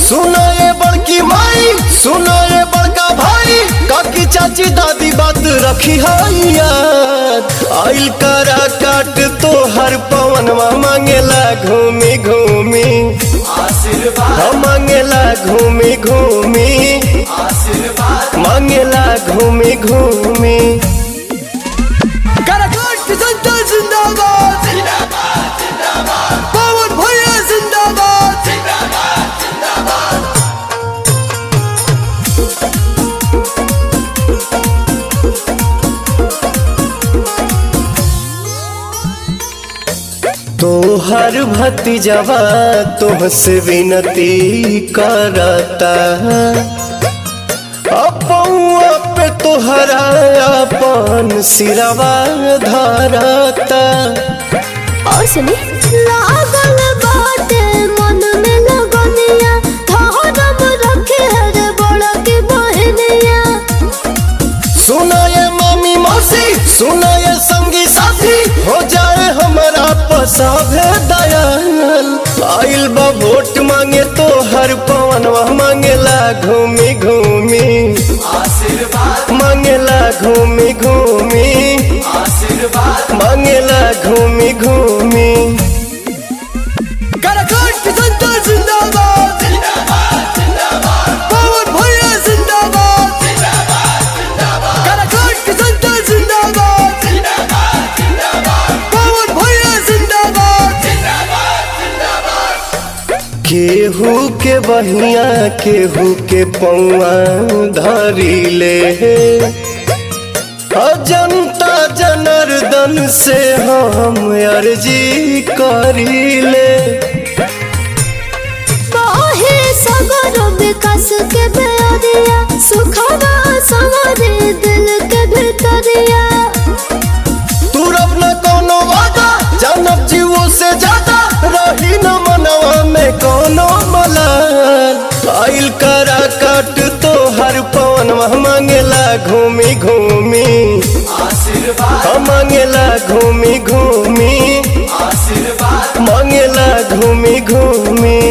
सुनो ये बड़की माई, सुनो ये बड़का भाई, काकी चाची दादी बात रखी है याद। आइल करा काट तो हर पवनवा मांगेला घूमी घूमी आशीर्वाद, मांगेला घूमी घूमी आशीर्वाद, मांगेला घूमी घूमी। तोहर भतीजवा तुमसे विनती करता, अपौआ पे तोहरा अपन सिरवा धरता। और सुनी लागल बाटे मन में लगनिया, धरम रखे रे बड़ा की बहनिया। सुना ये मामी मौसी, सुना ये संगी साथी, हो जाए हमारा पसाभे दयाल। आइल बा वोट मांगे तो हर पवनवा मांगेला घूमी घूमी आशीर्वाद, मांगेला घूमी घूमी आशीर्वाद, मांगेला घूमी घूमी। केहू के बहिया केहू के पौआ धरी ले, जनता जनार्दन से हम अर्जी करी ले। बाहे सगर विकास के बेरिया, सुखवा सवारे दिल के भीतरिया। तू रब न कोनो वादा, जानब जीवो से ज्यादा, रही न मनवा में कोनो मलाल। आइल करा काट तो हर पवनवा मांगेला घूमी घूमी आशीर्वाद, मांगेला घूमी घूमी आशीर्वाद, मांगेला घूमी घूमी।